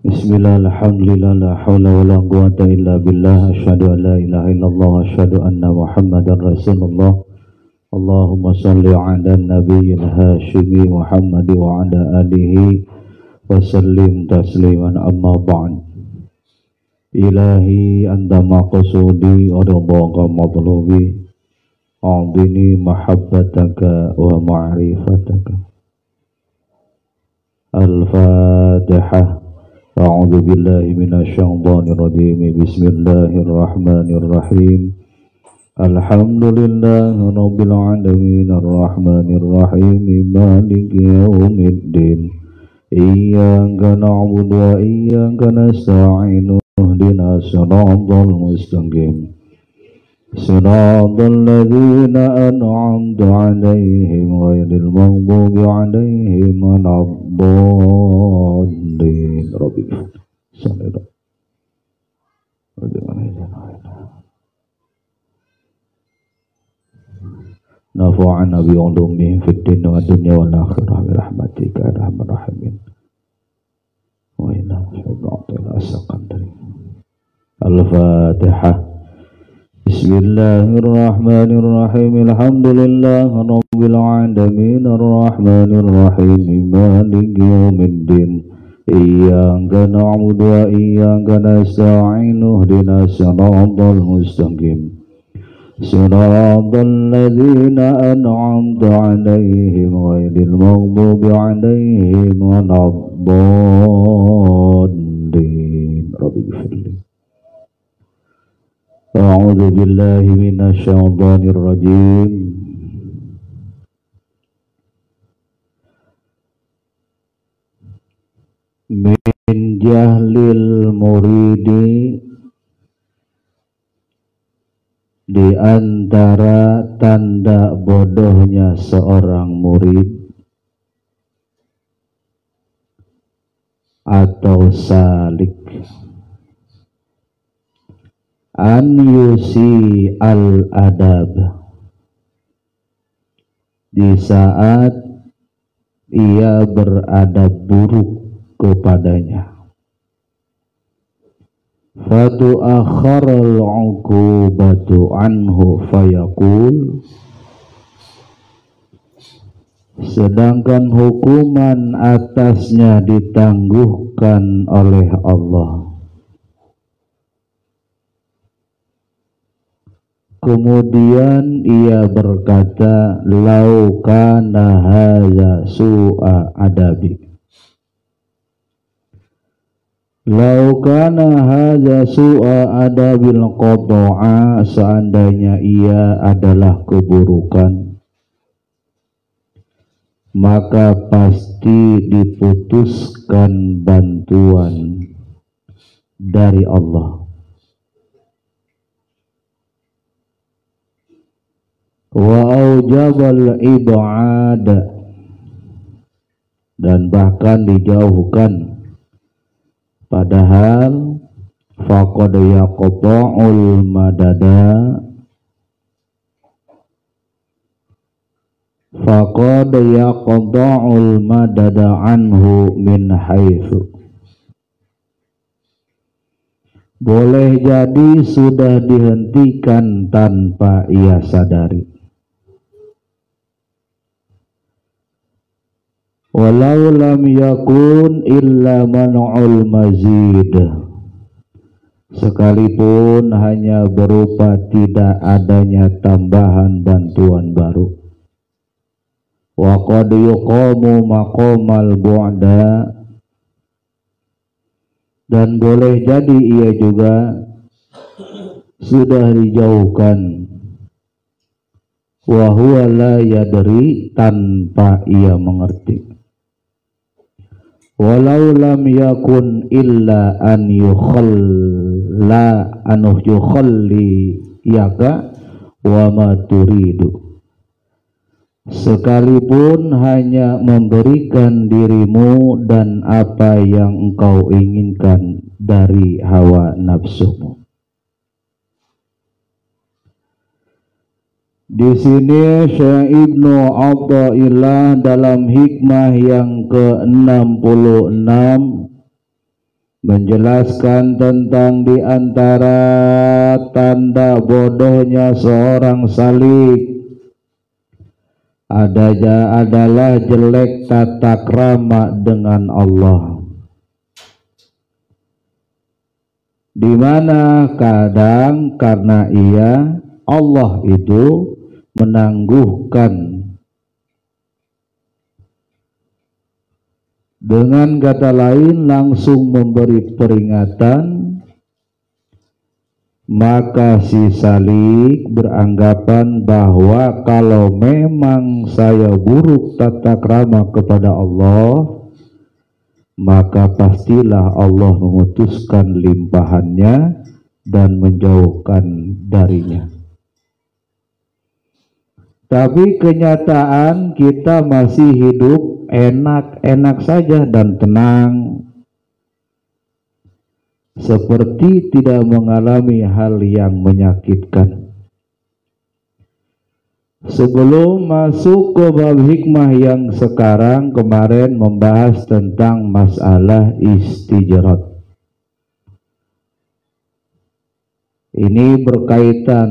Bismillah, alhamdulillah, la hawla wa la quwata illa billah. Asyhadu an la ilaha illallah, asyhadu anna Muhammadar Rasulullah. Allahumma salli ala nabiyyil hashimi Muhammad wa ala alihi wa sallim tasliman, amma ba'd. Ilahi anta maqsudi wa ridhaka matlubi, a'dini mahabbataka wa ma'rifataka. Al-Fatihah. A'udzu billahi minasy syaithanir rajim. Bismillahirrahmanirrahim. Alhamdulillahirabbil alamin arrahmanir rahim maliki yaumiddin. Iyyaka na'budu wa iyyaka nasta'in. Ihdinas siratal mustaqim. Siratal ladzina an'amta 'alaihim ghairil maghdubi 'alaihim waladdallin. Rabbil alamin. Nafa'ana bi ulumihim fid din wa dunya wal akhirah bi rahmatika ya arhamar rahimin. Wa inna syai'atan asqandari. Al-Fatihah. Bismillahirrahmanirrahim. Alhamdulillahi rabbil alamin arrahmanir rahim maliki yaumiddin. Iyyaka na'budu wa iyyaka nasta'in. Ihdinas siratal mustaqim. Siratal ladzina an'amta 'alaihim ghairil maghdubi 'alaihim waladdallin. Rabbil alamin. A'udzu billahi minasy syaithanir rajim. Min jahlil muridi, di antara tanda bodohnya seorang murid atau salik, an yusi al-adab, di saat ia beradab buruk kepadanya. Fatu akharal uqubatu anhu fayaqul, sedangkan hukuman atasnya ditangguhkan oleh Allah. Kemudian ia berkata, lau kana hadza su'a adabi, lau kana hadza su'a adabil qata'a, seandainya ia adalah keburukan, maka pasti diputuskan bantuan dari Allah. Wa aujabal ib'ad, dan bahkan dijauhkan, padahal faqad yaqta'ul madada, faqad yaqta'ul madada anhu min haitsu, boleh jadi sudah dihentikan tanpa ia sadari. Walau lam yakun illa man'ul mazid, sekalipun hanya berupa tidak adanya tambahan bantuan baru. Wa qad yuqamu maqamal bu'da, dan boleh jadi ia juga sudah dijauhkan, wa huwa la yadri, tanpa ia mengerti. Walau lam yakun illa an yukhalli yaka wa ma turidu, sekalipun hanya memberikan dirimu dan apa yang engkau inginkan dari hawa nafsumu. Di sini Syekh Ibnu Athaillah dalam hikmah yang ke-66 menjelaskan tentang di antara tanda bodohnya seorang salik adalah jelek tata krama dengan Allah, di mana kadang karena Allah itu menangguhkan, dengan kata lain langsung memberi peringatan, maka si salik beranggapan bahwa kalau memang saya buruk tata krama kepada Allah, maka pastilah Allah memutuskan limpahannya dan menjauhkan darinya. Tapi kenyataan kita masih hidup enak-enak saja dan tenang, seperti tidak mengalami hal yang menyakitkan. Sebelum masuk ke bab hikmah yang sekarang, kemarin membahas tentang masalah istijrat. Ini berkaitan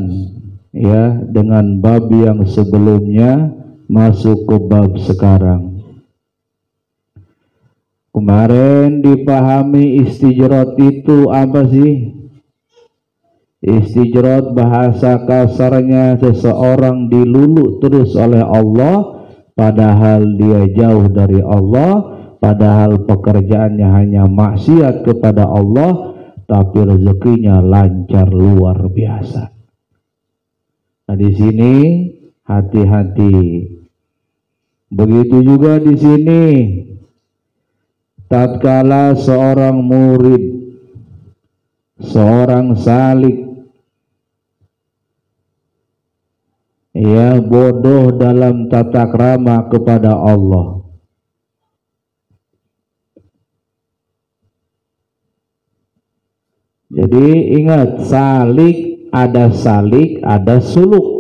ya dengan bab yang sebelumnya masuk ke bab sekarang. Kemarin dipahami istijrat itu apa sih? Istijrat bahasa kasarnya seseorang dilulu terus oleh Allah padahal dia jauh dari Allah, padahal pekerjaannya hanya maksiat kepada Allah, tapi rezekinya lancar luar biasa. Nah, di sini hati-hati. Begitu juga di sini. Tatkala seorang murid, seorang salik, bodoh dalam tata krama kepada Allah, jadi ingat, salik, ada suluk.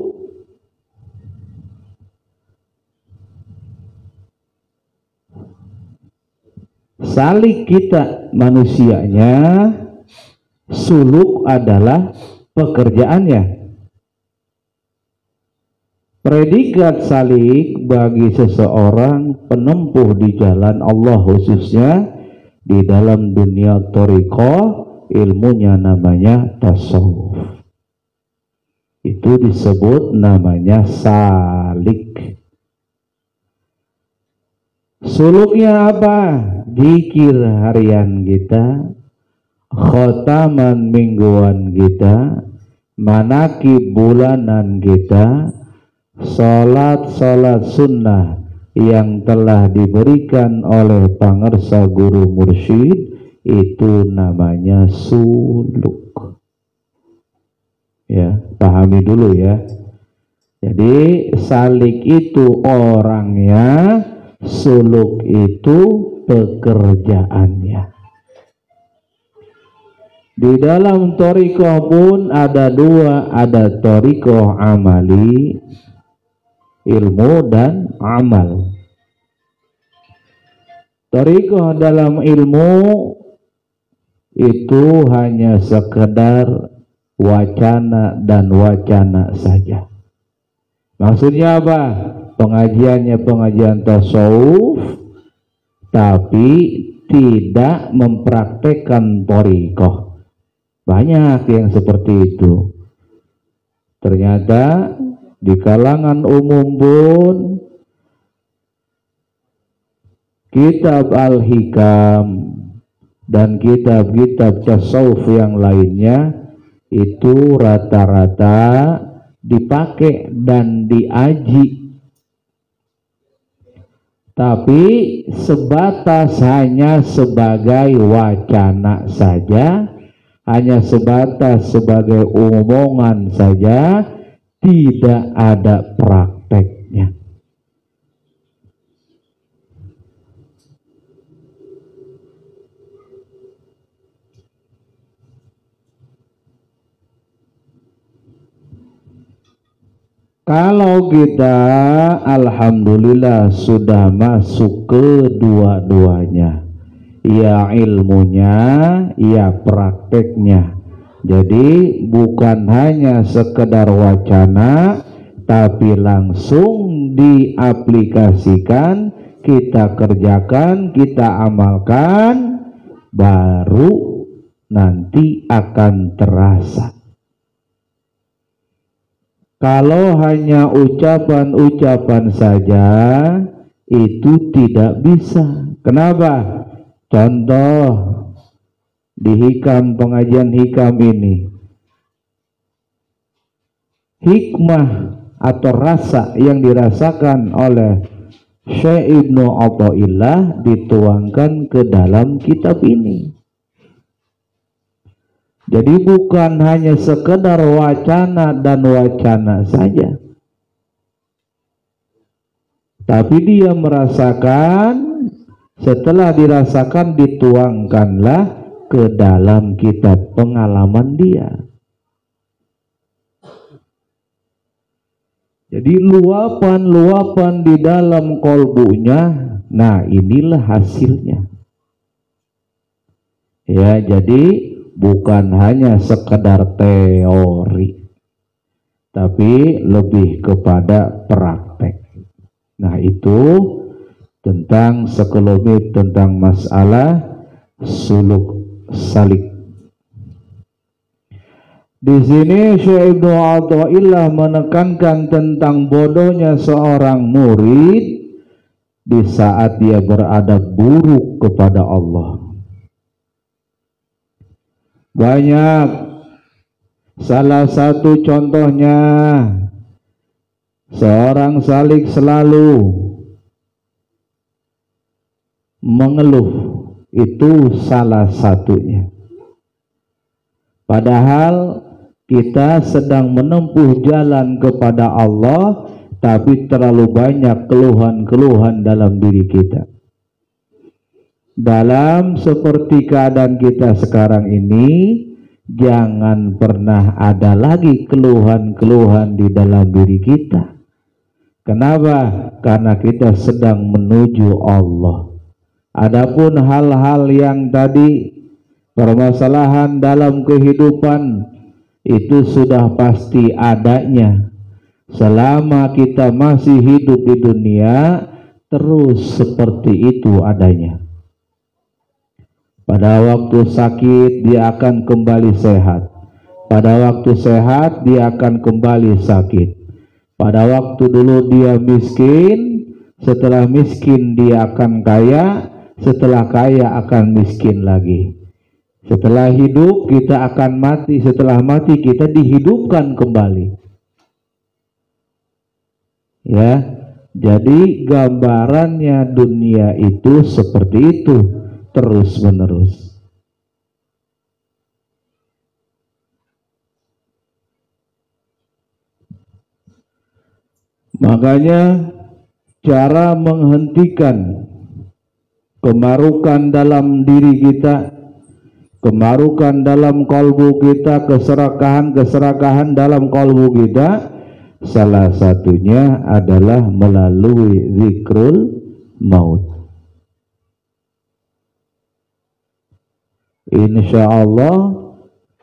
Salik kita manusianya, suluk adalah pekerjaannya. Predikat salik bagi seseorang penempuh di jalan Allah, khususnya di dalam dunia thariqah, ilmunya namanya tasawuf. Itu disebut namanya salik. Suluknya apa? Zikir harian kita, khotaman mingguan kita, manakib bulanan kita, salat sunnah yang telah diberikan oleh pangersa guru mursyid, itu namanya suluk. Ya, pahami dulu ya. Jadi salik itu orangnya, suluk itu pekerjaannya. Di dalam thariqah pun ada dua, ada thariqah amali, ilmu dan amal. Thariqah dalam ilmu itu hanya sekedar wacana dan wacana saja. Maksudnya apa? Pengajiannya pengajian tasawuf, tapi tidak mempraktekkan thariqah. Banyak yang seperti itu. Ternyata di kalangan umum pun kitab Al-Hikam dan kitab-kitab tasawuf yang lainnya itu rata-rata dipakai dan diaji, tapi sebatas hanya sebagai wacana saja, hanya sebatas sebagai omongan saja, tidak ada prakteknya. Kalau kita alhamdulillah sudah masuk ke dua-duanya, ya ilmunya, ya prakteknya. Jadi bukan hanya sekedar wacana, tapi langsung diaplikasikan, kita kerjakan, kita amalkan, baru nanti akan terasa. Kalau hanya ucapan-ucapan saja, itu tidak bisa. Kenapa? Contoh di hikam, pengajian hikam ini, hikmah atau rasa yang dirasakan oleh Syekh Ibnu Athaillah dituangkan ke dalam kitab ini. Jadi bukan hanya sekedar wacana dan wacana saja, tapi dia merasakan, setelah dirasakan dituangkanlah ke dalam kitab pengalaman dia. Jadi luapan-luapan di dalam kolbunya, nah inilah hasilnya. Ya, jadi bukan hanya sekedar teori, tapi lebih kepada praktek. Nah, itu tentang sekelumit tentang masalah suluk salik. Di sini Syekh Ibnu Athaillah menekankan tentang bodohnya seorang murid di saat dia beradab buruk kepada Allah. Banyak. Salah satu contohnya, seorang salik selalu mengeluh, itu salah satunya. Padahal kita sedang menempuh jalan kepada Allah, tapi terlalu banyak keluhan-keluhan dalam diri kita. Dalam seperti keadaan kita sekarang ini, jangan pernah ada lagi keluhan-keluhan di dalam diri kita. Kenapa? Karena kita sedang menuju Allah. Adapun hal-hal yang tadi, permasalahan dalam kehidupan, itu sudah pasti adanya. Selama kita masih hidup di dunia, terus seperti itu adanya. Pada waktu sakit dia akan kembali sehat. Pada waktu sehat dia akan kembali sakit. Pada waktu dulu dia miskin, setelah miskin dia akan kaya, setelah kaya akan miskin lagi. Setelah hidup kita akan mati, setelah mati kita dihidupkan kembali. Ya, jadi gambarannya dunia itu seperti itu, terus menerus. Makanya cara menghentikan kemarukan dalam diri kita, kemarukan dalam kalbu kita, keserakahan dalam kalbu kita, salah satunya adalah melalui zikrul maut. Insya Allah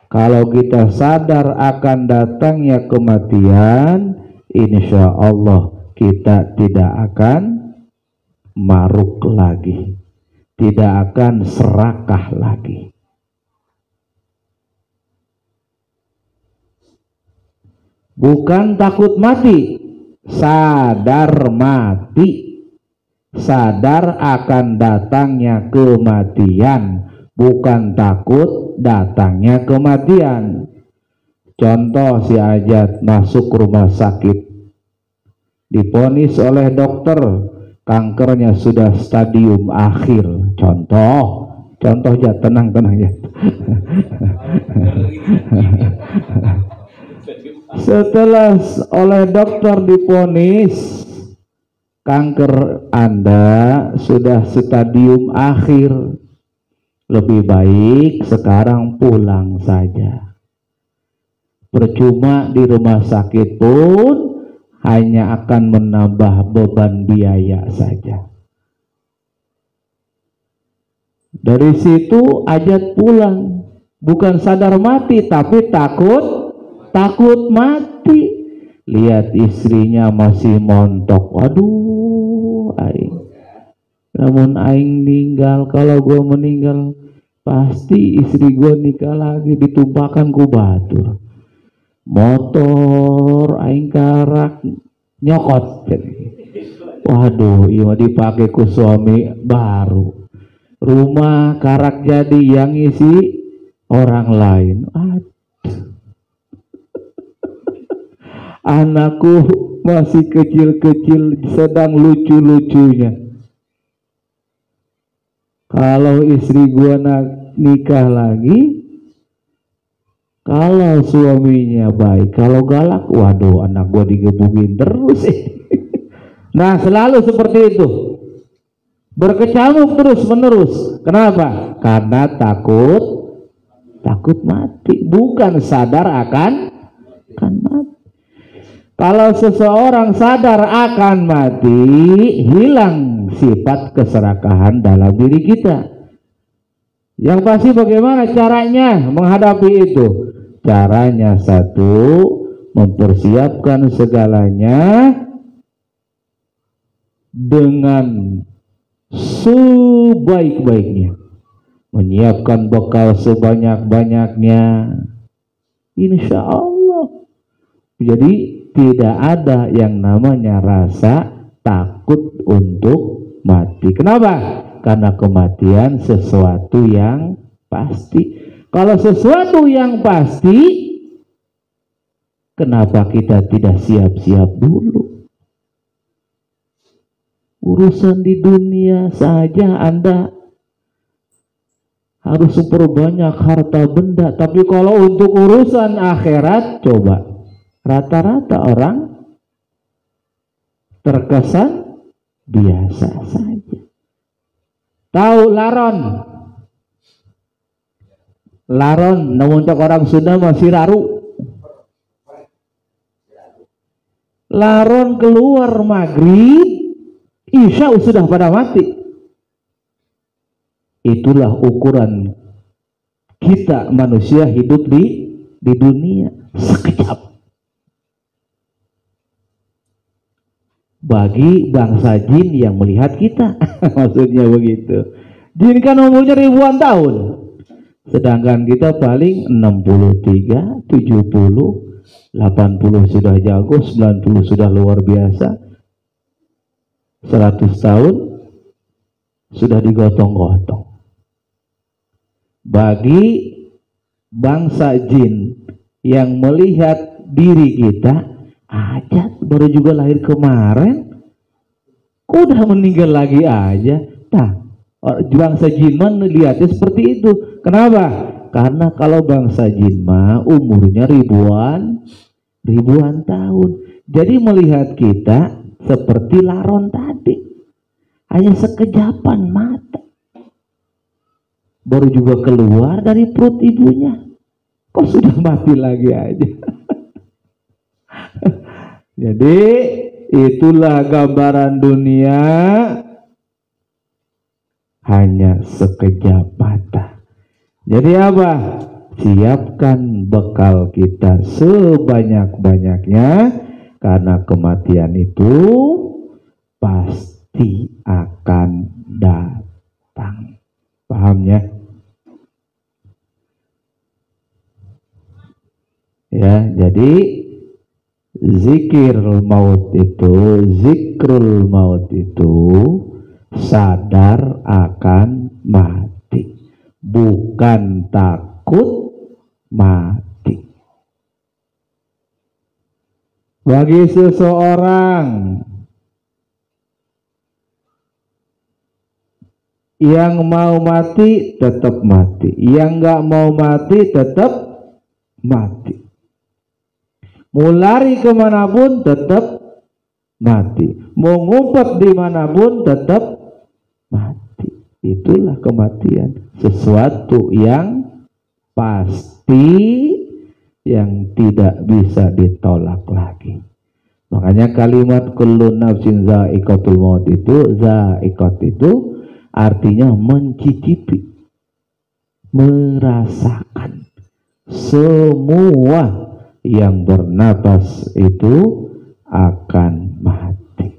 kalau kita sadar akan datangnya kematian, insya Allah kita tidak akan maruk lagi, tidak akan serakah lagi. Bukan takut mati, sadar mati, sadar akan datangnya kematian, bukan takut datangnya kematian. Contoh, si Ajat masuk rumah sakit, diponis oleh dokter kankernya sudah stadium akhir. Contoh ya, tenang ya. Setelah oleh dokter diponis kanker Anda sudah stadium akhir, lebih baik sekarang pulang saja. Percuma di rumah sakit pun hanya akan menambah beban biaya saja. Dari situ Ajat pulang, bukan sadar mati tapi takut mati. Lihat istrinya masih montok, waduh, aing. Namun aing meninggal, kalau gue meninggal pasti istri gue nikah lagi ditumpahkan ku batur. Motor aing karak nyokot. Waduh, iya dipakai ku suami baru. Rumah karak jadi yang isi orang lain. Anakku masih kecil-kecil sedang lucu-lucunya. Kalau istri gua nikah lagi, kalau suaminya baik, kalau galak, waduh anak gua digebukin terus. Nah selalu seperti itu, berkecamuk terus menerus. Kenapa? Karena takut mati, bukan sadar akan mati. Kalau seseorang sadar akan mati, hilang sifat keserakahan dalam diri kita. Yang pasti bagaimana caranya menghadapi itu? Caranya satu, mempersiapkan segalanya dengan sebaik-baiknya, menyiapkan bekal sebanyak-banyaknya, insya Allah. Jadi tidak ada yang namanya rasa takut untuk mati. Kenapa? Karena kematian sesuatu yang pasti. Kalau sesuatu yang pasti, kenapa kita tidak siap-siap dulu? Urusan di dunia saja Anda harus memperbanyak harta benda, tapi kalau untuk urusan akhirat, coba rata-rata orang terkesan biasa saja. Tahu laron? Laron, namun orang Sunda masih raru. Laron keluar maghrib, isya sudah pada mati. Itulah ukuran kita manusia hidup di dunia, sekejap. Bagi bangsa jin yang melihat kita, maksudnya begitu. Jin kan umurnya ribuan tahun, sedangkan kita paling 63, 70, 80 sudah jago, 90 sudah luar biasa, 100 tahun sudah digotong-gotong. Bagi bangsa jin yang melihat diri kita, Ajat baru juga lahir kemarin, kok udah meninggal lagi aja. Nah, bangsa jin melihatnya seperti itu. Kenapa? Karena kalau bangsa jin umurnya ribuan tahun. Jadi melihat kita seperti laron tadi, hanya sekejapan mata. Baru juga keluar dari perut ibunya, kok sudah mati lagi aja. Jadi itulah gambaran dunia, hanya sekejap mata. Jadi apa? Siapkan bekal kita sebanyak-banyaknya, karena kematian itu pasti akan datang. Paham ya? Ya, jadi zikrul maut itu sadar akan mati, bukan takut mati. Bagi seseorang yang mau mati tetap mati, yang nggak mau mati tetap mati. Mau lari kemanapun tetap mati, mau ngumpet dimanapun tetap mati. Itulah kematian, sesuatu yang pasti, yang tidak bisa ditolak lagi. Makanya kalimat kullu nafsin za'iqatul maut itu, za'iqat itu artinya mencicipi. merasakan. Semua yang bernapas itu akan mati.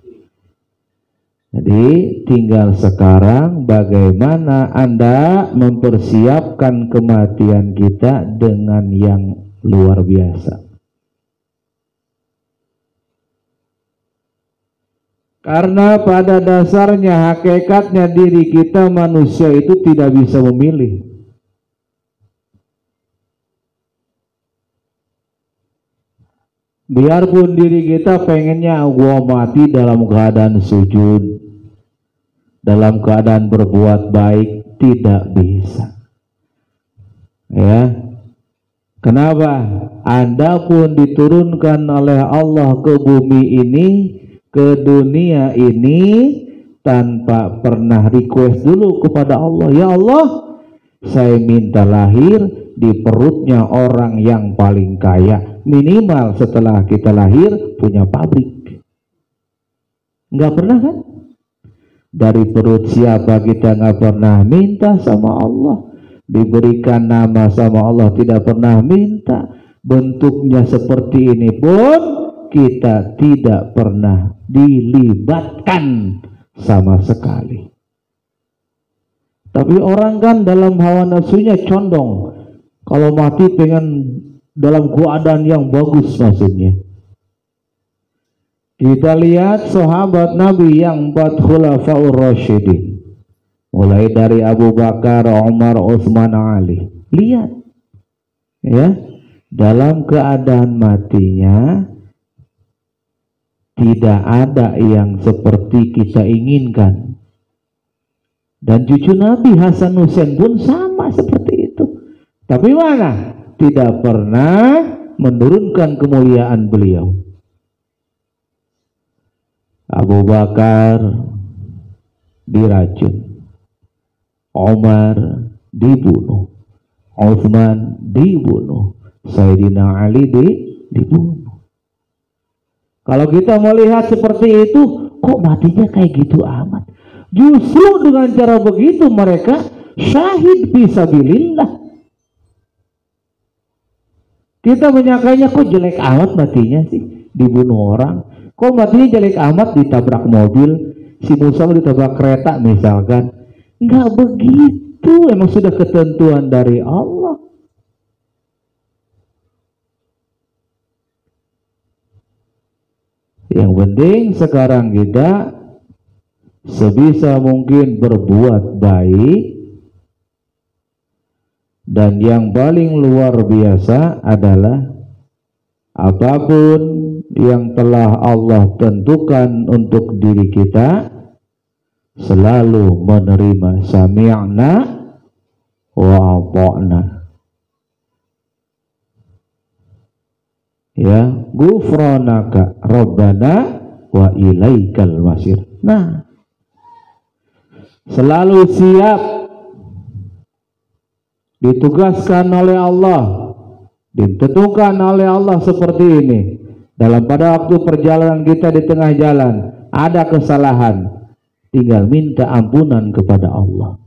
Jadi tinggal sekarang bagaimana Anda mempersiapkan kematian kita dengan yang luar biasa. Karena pada dasarnya hakikatnya diri kita manusia itu tidak bisa memilih. Biarpun diri kita pengennya gua mati dalam keadaan sujud, dalam keadaan berbuat baik, tidak bisa. Ya. Kenapa? Anda pun diturunkan oleh Allah ke bumi ini, ke dunia ini tanpa pernah request dulu kepada Allah. Ya Allah, saya minta lahir di perutnya orang yang paling kaya. Minimal setelah kita lahir punya pabrik. Nggak pernah kan? Dari perut siapa kita nggak pernah minta sama Allah. Diberikan nama sama Allah tidak pernah minta. Bentuknya seperti ini pun kita tidak pernah dilibatkan sama sekali. Tapi orang kan dalam hawa nafsunya condong. Kalau mati pengen dalam keadaan yang bagus maksudnya. Kita lihat sahabat Nabi yang 4 khulafaur rasyidin. Mulai dari Abu Bakar, Umar, Utsman, Ali. Lihat. Ya, dalam keadaan matinya tidak ada yang seperti kita inginkan. Dan cucu Nabi Hasan Husain pun sama seperti itu. Tapi mana? Tidak pernah menurunkan kemuliaan beliau. Abu Bakar diracun, Umar dibunuh, Utsman dibunuh, Sayyidina Ali dibunuh. Kalau kita melihat seperti itu, kok matinya kayak gitu amat? Justru dengan cara begitu mereka syahid fisabilillah. Kita menyangkanya kok jelek amat matinya sih, dibunuh orang. Kok matinya jelek amat, ditabrak mobil, si Musa ditabrak kereta misalkan. Enggak begitu, emang sudah ketentuan dari Allah. Yang penting sekarang kita sebisa mungkin berbuat baik. Dan yang paling luar biasa adalah apapun yang telah Allah tentukan untuk diri kita, selalu menerima sami'na wa ata'na. Ya, ghufranaka rabbana wa ilaikal masir. Nah, selalu siap ditugaskan oleh Allah, ditentukan oleh Allah seperti ini. Dalam pada waktu perjalanan kita di tengah jalan ada kesalahan, tinggal minta ampunan kepada Allah.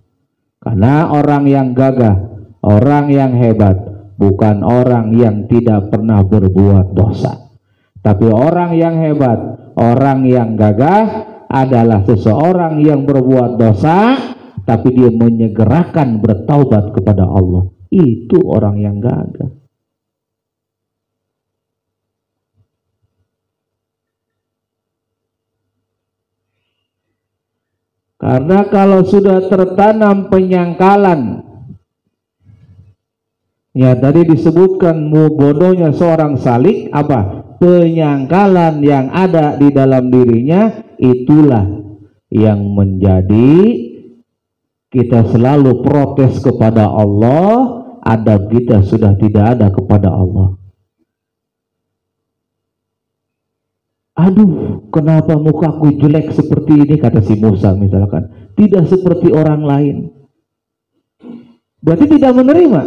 Karena orang yang gagah, orang yang hebat, bukan orang yang tidak pernah berbuat dosa. Tapi orang yang hebat, orang yang gagah adalah seseorang yang berbuat dosa tapi dia menyegerakan bertaubat kepada Allah. Itu orang yang gagah. Karena kalau sudah tertanam penyangkalan, ya tadi disebutkan bodohnya seorang salik, apa? Penyangkalan yang ada di dalam dirinya, itulah yang menjadi kita selalu protes kepada Allah, adab kita sudah tidak ada kepada Allah. Aduh, kenapa mukaku jelek seperti ini, kata si Musa misalkan. Tidak seperti orang lain. Berarti tidak menerima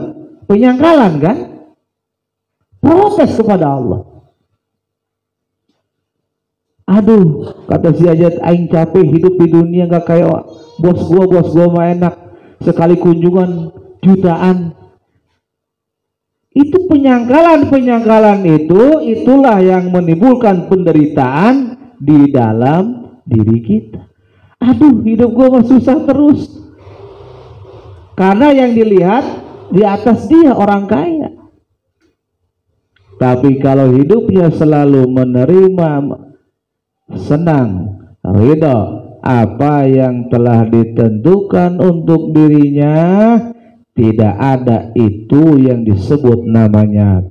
penyangkalan kan? Protes kepada Allah. Aduh, kata si Ajat, aing capek hidup di dunia gak kayak bos gua mah enak. Sekali kunjungan jutaan. Itu penyangkalan itulah yang menimbulkan penderitaan di dalam diri kita. Aduh, hidup gue mah susah terus. Karena yang dilihat di atas dia orang kaya. Tapi kalau hidupnya selalu menerima, senang, ridha apa yang telah ditentukan untuk dirinya, tidak ada itu yang disebut namanya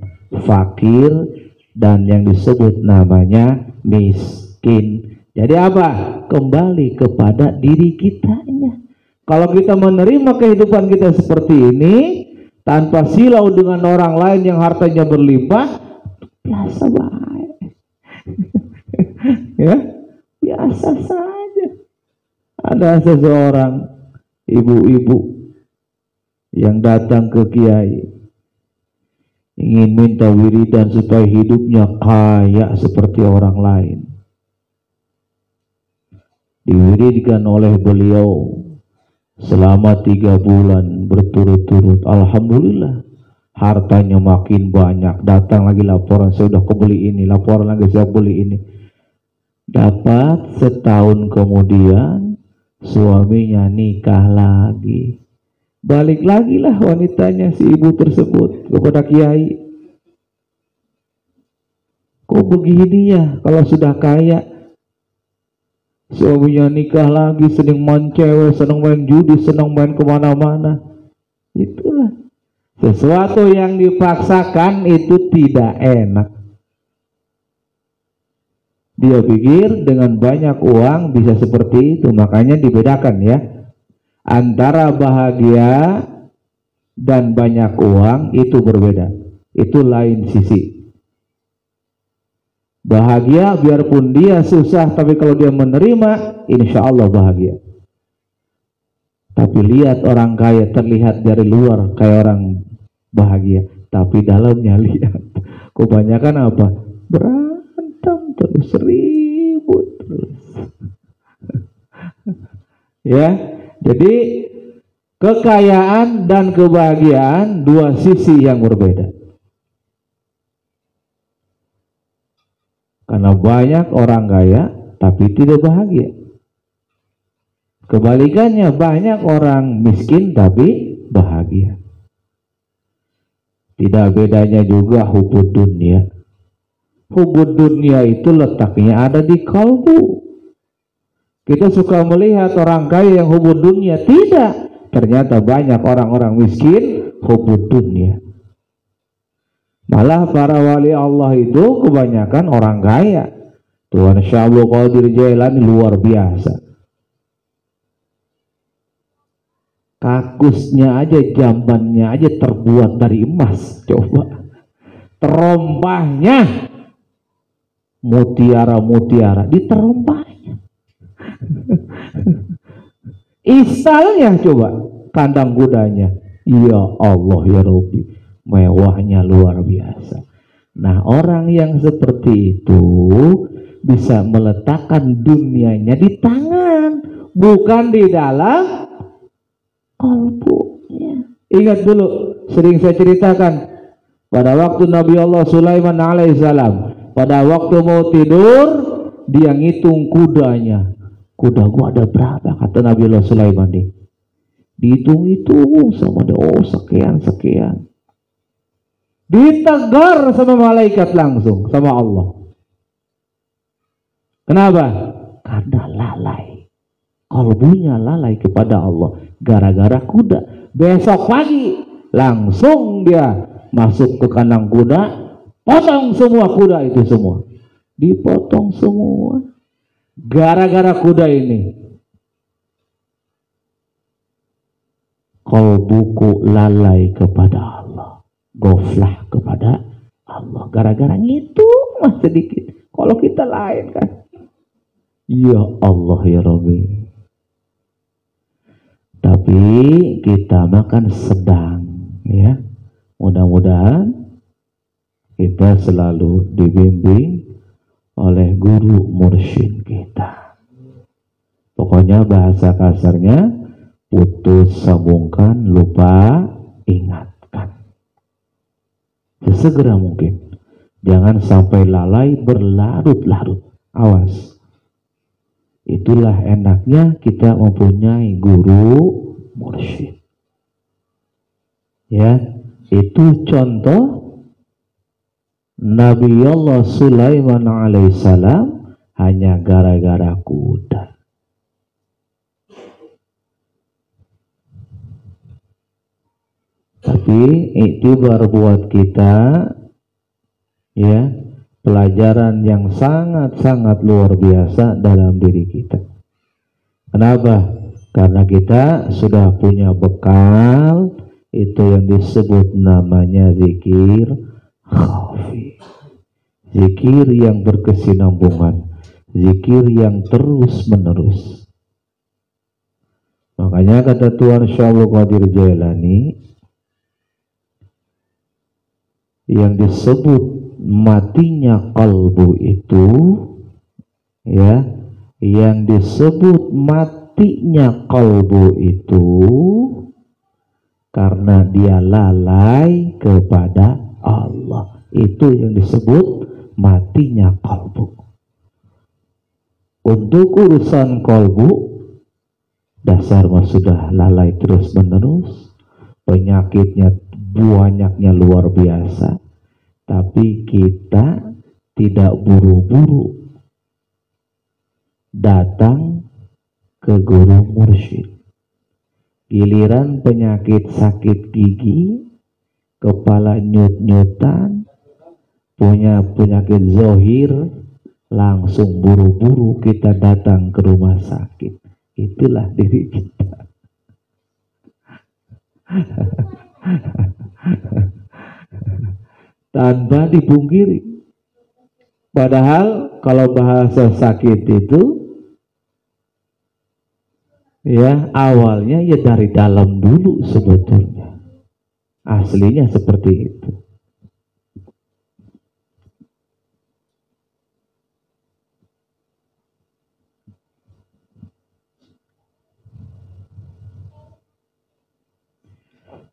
fakir dan yang disebut namanya miskin. Jadi apa? Kembali kepada diri kitanya. Kalau kita menerima kehidupan kita seperti ini, tanpa silau dengan orang lain yang hartanya berlimpah, biasa baik. Ya, biasa saja. Ada seseorang ibu-ibu yang datang ke kiai ingin minta wiridan supaya hidupnya kaya seperti orang lain. Diwiridkan oleh beliau selama 3 bulan berturut-turut. Alhamdulillah, hartanya makin banyak. Datang lagi laporan, saya sudah kebeli ini, laporan lagi saya beli ini. Dapat setahun kemudian suaminya nikah lagi. Balik lagi lah wanitanya, si ibu tersebut, kepada kiai. Kok begini ya kalau sudah kaya? Suaminya nikah lagi, senang main cewek, senang main judi, senang main kemana-mana. Itulah sesuatu yang dipaksakan itu tidak enak. Dia pikir dengan banyak uang bisa seperti itu. Makanya dibedakan ya, antara bahagia dan banyak uang itu berbeda. Itu lain sisi. Bahagia biarpun dia susah, tapi kalau dia menerima, insya Allah bahagia. Tapi lihat orang kaya, terlihat dari luar kayak orang bahagia, tapi dalamnya lihat kebanyakan apa? Berantem terus, ribut terus. Ya, jadi kekayaan dan kebahagiaan dua sisi yang berbeda. Karena banyak orang kaya tapi tidak bahagia. Kebalikannya, banyak orang miskin tapi bahagia. Tidak bedanya juga hubud dunia. Hubud dunia itu letaknya ada di kalbu. Kita suka melihat orang kaya yang hubud dunia. Tidak. Ternyata banyak orang-orang miskin hubud dunia. Malah para wali Allah itu kebanyakan orang kaya. Tuhan Syekh Abdul Qadir Jailani luar biasa. Kakusnya aja, jambannya aja terbuat dari emas. Coba. Terompahnya mutiara-mutiara diterompahnya. Istalnya coba, kandang kudanya. Ya Allah ya Rabbi. Mewahnya luar biasa. Nah, orang yang seperti itu bisa meletakkan dunianya di tangan, bukan di dalam kalbunya. Ingat dulu, sering saya ceritakan, pada waktu Nabi Allah Sulaiman alaihissalam, pada waktu mau tidur, dia ngitung kudanya. Kuda gua ada berapa? Kata Nabi Allah Sulaiman nih. Dihitung-hitung sama dia, oh sekian. Ditegur sama malaikat langsung, sama Allah. Kenapa? Karena lalai. Kalbunya lalai kepada Allah. Gara-gara kuda. Besok pagi langsung dia masuk ke kandang kuda, potong semua kuda itu semua. Dipotong semua. Gara-gara kuda ini. Kalbuku lalai kepada Allah. Goflah kepada Allah. Gara-gara ngitung mas sedikit. Kalau kita lain kan. Ya Allah ya Rabbi. Tapi kita makan sedang ya. Mudah-mudahan kita selalu dibimbing oleh guru mursyid kita. Pokoknya bahasa kasarnya putus sambungkan, lupa ingatkan sesegera mungkin. Jangan sampai lalai berlarut-larut. Awas. Itulah enaknya kita mempunyai guru mursyid. Ya, itu contoh Nabi Allah Sulaiman alaihissalam hanya gara-gara kuda. Tapi itu baru buat kita, ya, pelajaran yang sangat-sangat luar biasa dalam diri kita. Kenapa? Karena kita sudah punya bekal, itu yang disebut namanya zikir khafi. Zikir yang berkesinambungan, zikir yang terus menerus. Makanya kata Tuhan Syaikhul Qadir Jailani, yang disebut matinya kalbu itu, ya, yang disebut matinya kalbu itu karena dia lalai kepada Allah. Itu yang disebut matinya kalbu. Untuk urusan kalbu, dasar mah sudah lalai terus menerus, penyakitnya banyaknya luar biasa, tapi kita tidak buru-buru datang ke guru mursyid. Giliran penyakit sakit gigi, kepala nyut-nyutan, punya penyakit zohir, langsung buru-buru kita datang ke rumah sakit. Itulah diri kita. Tanpa dipungkiri. Padahal kalau bahasa sakit itu, ya, awalnya ya dari dalam dulu sebetulnya. Aslinya seperti itu.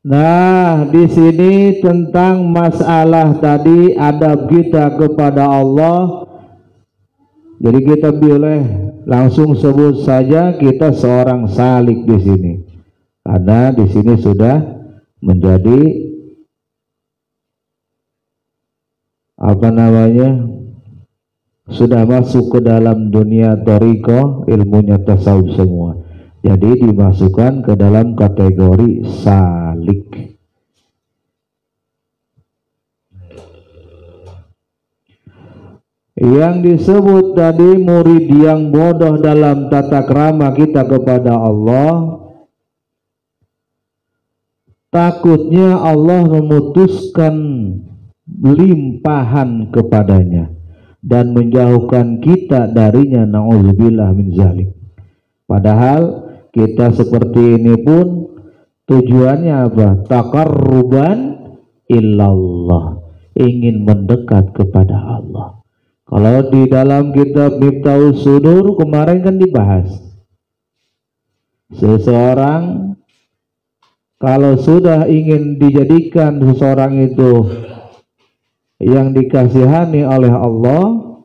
Nah, di sini tentang masalah tadi adab kita kepada Allah. Jadi kita boleh langsung sebut saja kita seorang salik di sini. Karena di sini sudah menjadi apa namanya? Sudah masuk ke dalam dunia thariqah, ilmunya tasawuf semua. Jadi dimasukkan ke dalam kategori salik. Yang disebut tadi murid yang bodoh dalam tata krama kita kepada Allah, takutnya Allah memutuskan limpahan kepadanya dan menjauhkan kita darinya, na'udzubillah min zalik. Padahal kita seperti ini pun tujuannya apa? Taqarruban illallah, ingin mendekat kepada Allah. Kalau di dalam kitab Miftahus Sudur kemarin kan dibahas, seseorang kalau sudah ingin dijadikan seseorang itu yang dikasihani oleh Allah,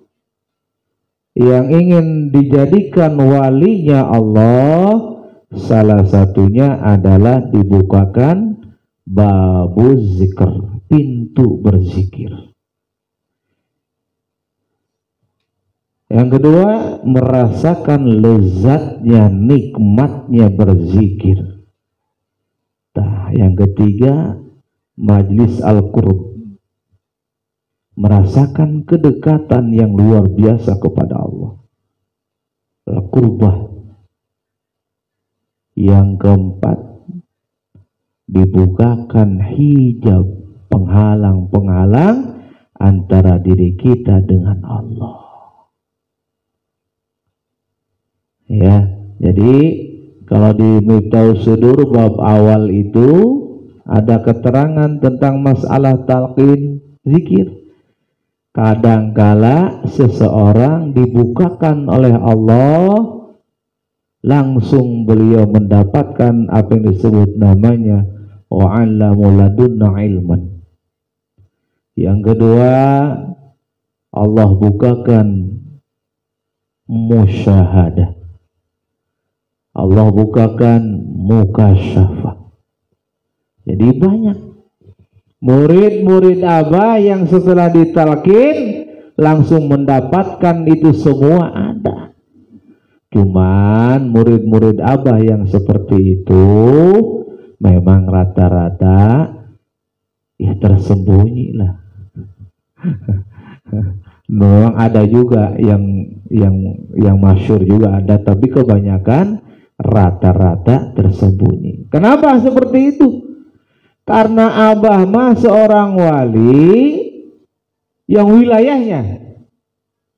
yang ingin dijadikan walinya Allah, salah satunya adalah dibukakan babu zikr, pintu berzikir. Yang kedua, merasakan lezatnya, nikmatnya berzikir. Nah, yang ketiga, majlis al-qurb, merasakan kedekatan yang luar biasa kepada Allah, al-qurbah. Yang keempat, dibukakan hijab, penghalang-penghalang antara diri kita dengan Allah. Ya, jadi kalau di Miftahus Sudur bab awal itu ada keterangan tentang masalah talqin zikir. Kadangkala seseorang dibukakan oleh Allah, langsung beliau mendapatkan apa yang disebut namanya wa 'allamu ladunna ilman. Yang kedua, Allah bukakan musyahadah. Allah bukakan mukasyafah. Jadi banyak murid-murid Abah yang setelah ditalkin langsung mendapatkan itu semua ada. Cuman murid-murid Abah yang seperti itu memang rata-rata ya tersembunyi lah. Memang ada juga yang masyhur juga ada, tapi kebanyakan rata-rata tersembunyi. Kenapa seperti itu? Karena Abah mah seorang wali yang wilayahnya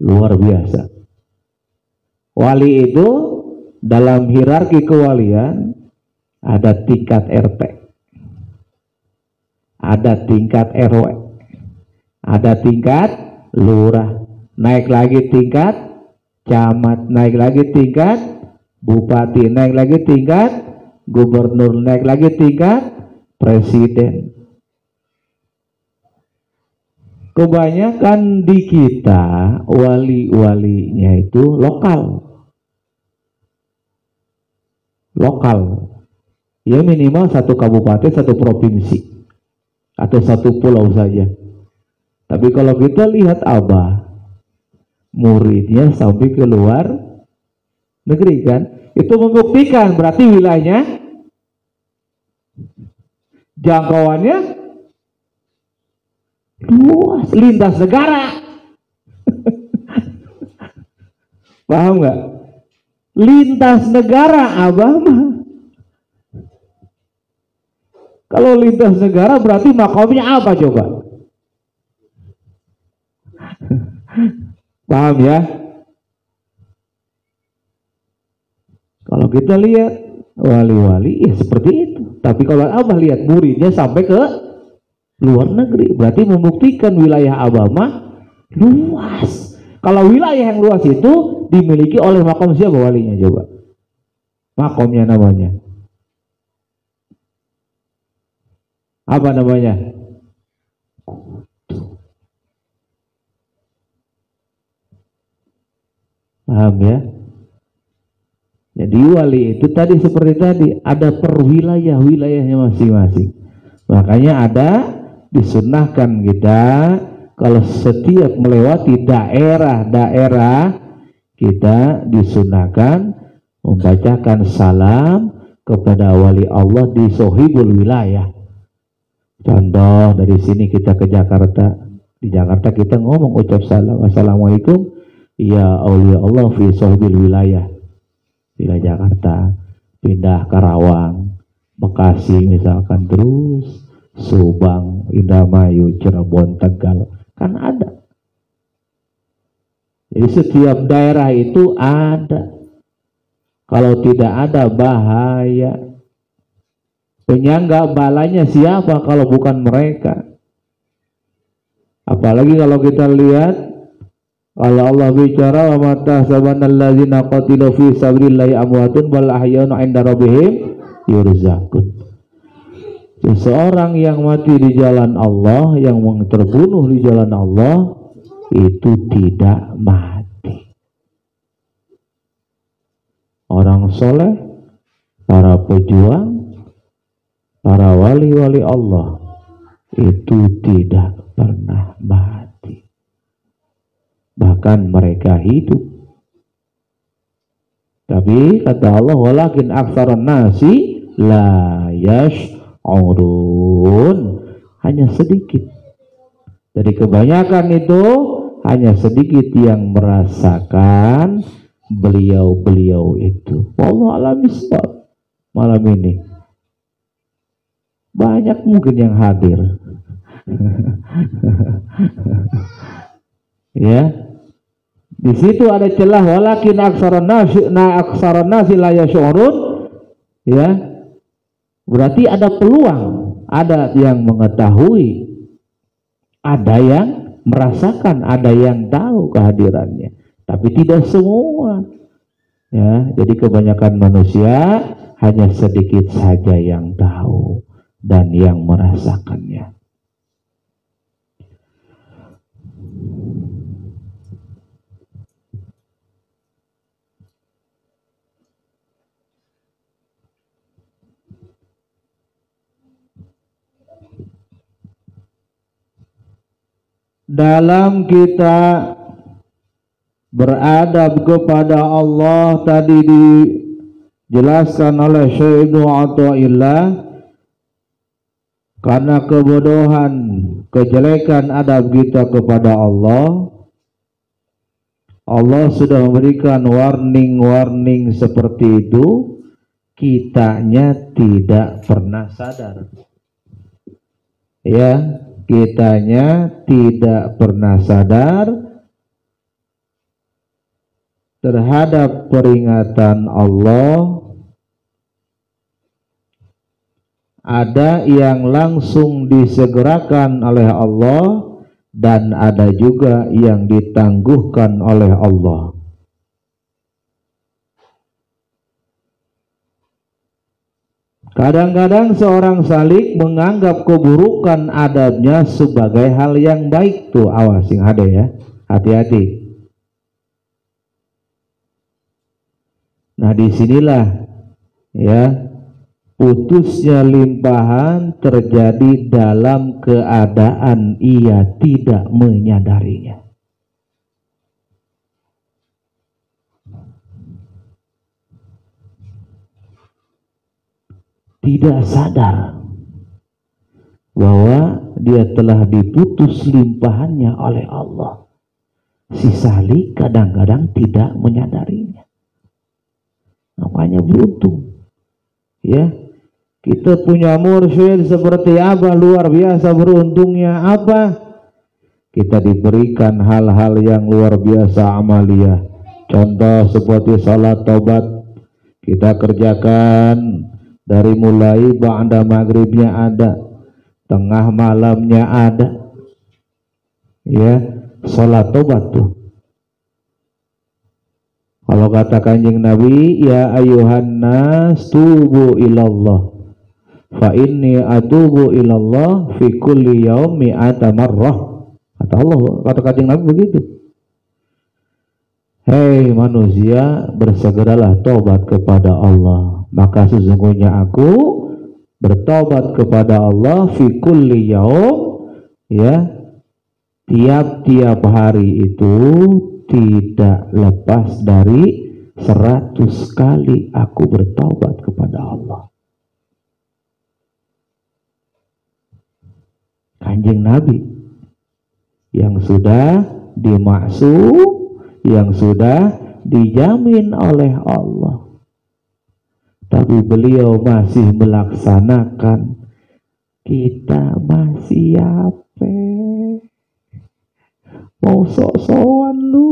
luar biasa. Wali itu dalam hierarki kewalian ada tingkat RT, ada tingkat RW, ada tingkat lurah, naik lagi tingkat camat, naik lagi tingkat bupati, naik lagi tingkat gubernur, naik lagi tingkat presiden. Kebanyakan di kita wali-walinya itu lokal, ya minimal satu kabupaten, satu provinsi, atau satu pulau saja. Tapi kalau kita lihat Abah, muridnya sampai ke luar negeri kan, itu membuktikan berarti wilayahnya, jangkauannya luas, lintas negara. Paham nggak? Lintas negara Abah mah. Kalau lintas negara berarti makomnya apa coba? Paham ya? Kalau kita lihat wali-wali ya seperti itu. Tapi kalau Abah lihat muridnya sampai ke luar negeri, berarti membuktikan wilayah Abah mah luas. Kalau wilayah yang luas itu dimiliki oleh makom siapa walinya coba? Makomnya namanya apa namanya? Paham ya? Jadi wali itu tadi seperti tadi ada per wilayahnya masing-masing. Makanya ada disunnahkan kita kalau setiap melewati daerah-daerah kita disunnahkan membacakan salam kepada wali Allah di sohibul wilayah. Contoh dari sini kita ke Jakarta, di Jakarta kita ngomong ucap salam, assalamualaikum ya aulia Allah fi sohibil wilayah. Bila Jakarta pindah Karawang, Bekasi misalkan, terus Subang, Indramayu, Cirebon, Tegal, kan ada. Jadi setiap daerah itu ada. Kalau tidak ada bahaya. Penyangga balanya siapa kalau bukan mereka? Apalagi kalau kita lihat kalau Allah bicara wa mata sabanallazina qatilu fi sabilillahi amwatun bal ahya'un 'inda rabbihim yurzaqun. Seseorang yang mati di jalan Allah, yang terbunuh di jalan Allah, itu tidak mati. Orang soleh, para pejuang, para wali-wali Allah, itu tidak pernah mati. Bahkan mereka hidup. Tapi kata Allah, walakin aktsaran nasi la yash'urun, hanya sedikit. Dari kebanyakan itu hanya sedikit yang merasakan beliau-beliau itu. Wallahu a'lam bishawab. Malam ini banyak mungkin yang hadir. Ya. Di situ ada celah walakin aktsaran nasi la yash'urun, ya. Berarti ada peluang, ada yang mengetahui, ada yang merasakan, ada yang tahu kehadirannya, tapi tidak semua. Ya, jadi kebanyakan manusia hanya sedikit saja yang tahu. dan yang merasakannya. Dalam kita beradab kepada Allah tadi dijelaskan oleh Syekh Ibnu Athaillah, karena kebodohan, kejelekan adab kita kepada Allah, Allah sudah memberikan warning-warning seperti itu, kitanya tidak pernah sadar. Ya, kitanya tidak pernah sadar terhadap peringatan Allah. Ada yang langsung disegerakan oleh Allah dan ada juga yang ditangguhkan oleh Allah. Kadang-kadang seorang salik menganggap keburukan adabnya sebagai hal yang baik. Tuh, awas sing ada ya, hati-hati. Nah, disinilah ya putusnya limpahan terjadi dalam keadaan ia tidak menyadarinya. Tidak sadar bahwa dia telah diputus limpahannya oleh Allah. Si salik kadang-kadang tidak menyadarinya. Makanya beruntung. Ya, kita punya mursyid seperti apa, luar biasa beruntungnya. Apa? Kita diberikan hal-hal yang luar biasa amalia. Contoh seperti salat taubat kita kerjakan dari mulai ba'da maghribnya ada, tengah malamnya ada. Ya, salat taubat tuh. Kalau kata Kanjeng Nabi, ya ayuhan nas tubu ilallah fa inni atubu ilallah fi kulli yaum mi'ata marrah. Kata Allah, kata Kanjeng Nabi begitu. Hei manusia, bersegeralah taubat kepada Allah, maka sesungguhnya aku bertaubat kepada Allah fi kulli yaum, ya, tiap-tiap hari itu tidak lepas dari 100 kali aku bertaubat kepada Allah. Kanjeng Nabi yang sudah dimaksud, yang sudah dijamin oleh Allah, tapi beliau masih melaksanakan. Kita masih apa? Mau sok-sokan lu.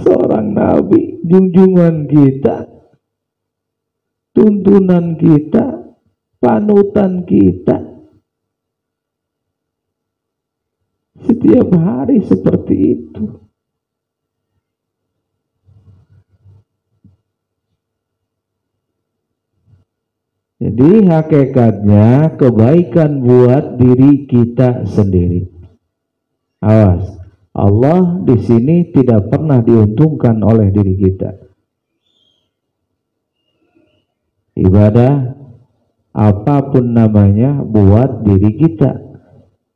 Seorang nabi, junjungan kita, tuntunan kita, panutan kita, setiap hari seperti itu. Jadi hakikatnya kebaikan buat diri kita sendiri. Awas, Allah di sini tidak pernah diuntungkan oleh diri kita. Ibadah apapun namanya buat diri kita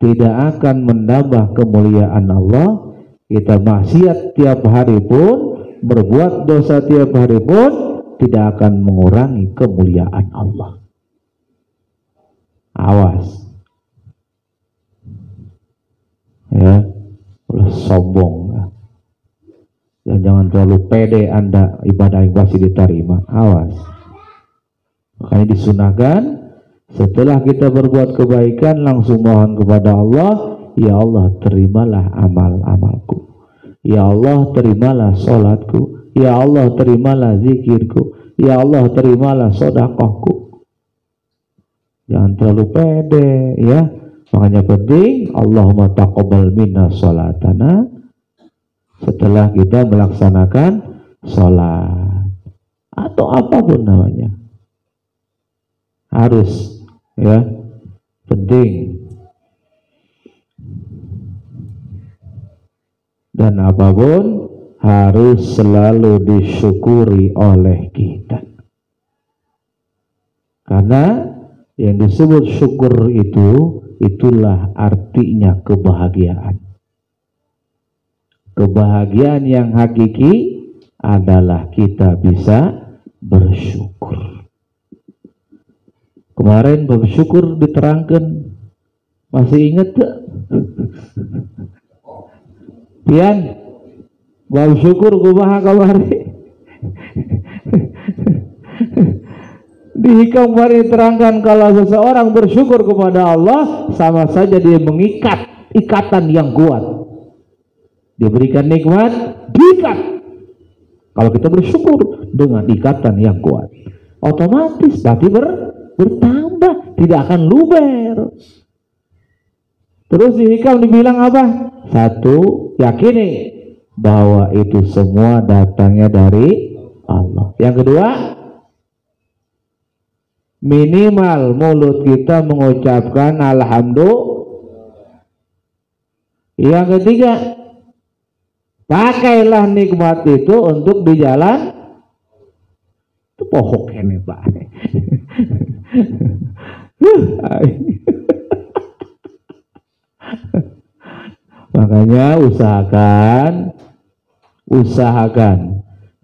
tidak akan menambah kemuliaan Allah. Kita maksiat tiap hari pun, berbuat dosa tiap hari pun, tidak akan mengurangi kemuliaan Allah. Awas ya, boleh sombong dan jangan terlalu pede Anda ibadah yang pasti diterima. Awas. Makanya disunahkan setelah kita berbuat kebaikan langsung mohon kepada Allah, ya Allah terimalah amal-amalku, ya Allah terimalah sholatku, ya Allah terimalah zikirku, ya Allah terimalah sedekahku. Jangan terlalu pede ya. Makanya penting Allahumma taqabbal minna sholatana. Setelah kita melaksanakan sholat, atau apapun namanya. Harus, ya, penting. Dan apapun harus selalu disyukuri oleh kita. Karena yang disebut syukur itu, itulah artinya kebahagiaan. Kebahagiaan yang hakiki adalah kita bisa bersyukur. Kemarin bersyukur diterangkan, masih ingat gak? Pian, bersyukur kumaha kamari. Di hikam kemarin diterangkan kalau seseorang bersyukur kepada Allah, sama saja dia mengikat ikatan yang kuat. Diberikan nikmat, diikat. Kalau kita bersyukur dengan ikatan yang kuat, otomatis berarti bertambah, tidak akan luber. Terus di hikam dibilang apa? Satu, yakini bahwa itu semua datangnya dari Allah. Yang kedua, minimal mulut kita mengucapkan alhamdulillah. Yang ketiga, pakailah nikmat itu untuk di jalan. Itu pohok ini Pak. Makanya usahakan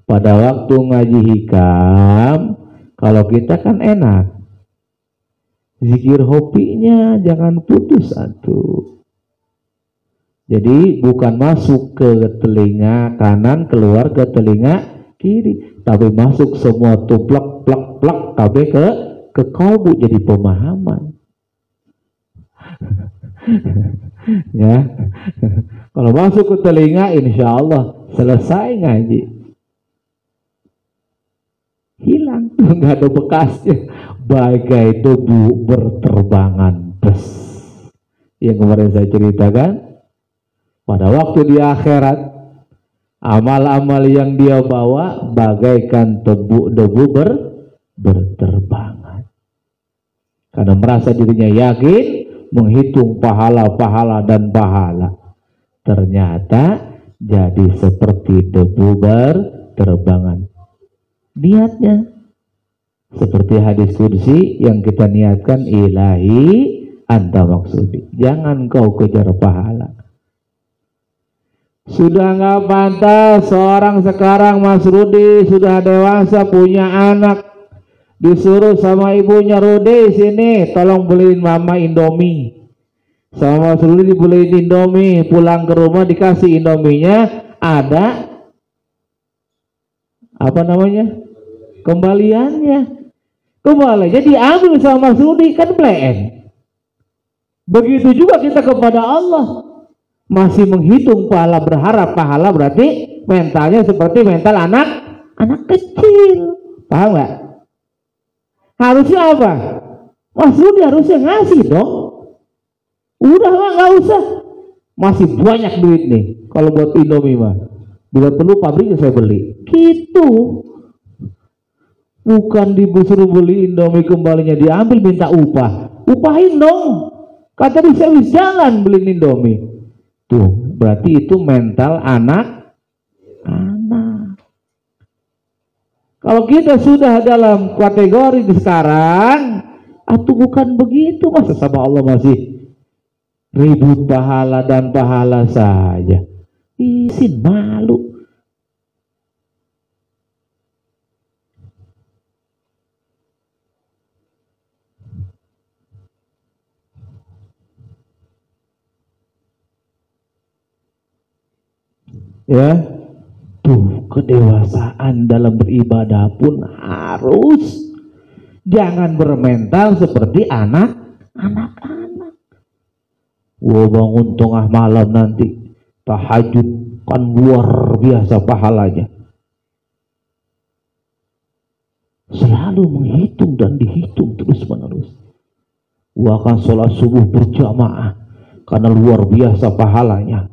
pada waktu ngaji hikam, kalau kita kan enak, zikir hobinya jangan putus atuh. Jadi bukan masuk ke telinga kanan, keluar ke telinga kiri, tapi masuk semua tuplak plak plak KB ke kalbu, jadi pemahaman. Ya, kalau masuk ke telinga, insya Allah selesai ngaji, hilang, nggak ada bekasnya, bagai debu berterbangan. Yang kemarin saya ceritakan, pada waktu di akhirat, amal-amal yang dia bawa bagaikan debu berterbangan, karena merasa dirinya yakin, menghitung pahala-pahala dan pahala, ternyata jadi seperti debu berterbangan. Niatnya seperti hadis kursi yang kita niatkan, ilahi anta maksudi, jangan kau kejar pahala. Sudah nggak pantas seorang sekarang, Mas Rudi sudah dewasa, punya anak, disuruh sama ibunya, Rudi sini tolong beliin mama Indomie. Sama Mas Rudi dibeliin Indomie, pulang ke rumah dikasih Indominya ada apa namanya, kembaliannya. Kembaliannya diambil sama Mas Rudi, kan pln. Begitu juga kita kepada Allah, masih menghitung pahala, berharap pahala, berarti mentalnya seperti mental anak kecil. Paham nggak? Harusnya apa? Mas Rudi harusnya ngasih dong. Udah lah, nggak usah. Masih banyak duit nih kalau buat Indomie mah. Bila perlu pabriknya saya beli. Gitu. Bukan disuruh beli Indomie, kembalinya diambil, minta upah. Upahin dong. Kata bisa jalan beli Indomie. Tuh, berarti itu mental anak. Kalau kita sudah dalam kategori di sekarang, atau bukan begitu, masa sama Allah masih ribut pahala dan pahala saja. Isin malu. Ya, tuh kedewasaan dalam beribadah pun harus, jangan bermental seperti anak-anak. Wah, bangun tengah malam nanti tahajud, kan luar biasa pahalanya. Selalu menghitung dan dihitung terus menerus. Wah, akan sholat subuh berjamaah karena luar biasa pahalanya.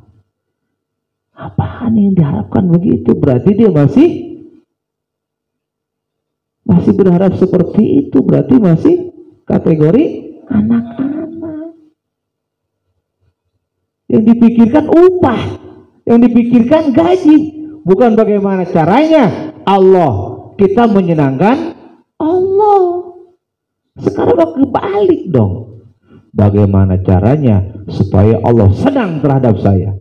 Apaan yang diharapkan begitu? Berarti dia masih Masih berharap seperti itu berarti masih kategori anak-anak. Yang dipikirkan upah, yang dipikirkan gaji, bukan bagaimana caranya Allah kita menyenangkan Allah. Sekarang kebalik dong. Bagaimana caranya supaya Allah senang terhadap saya?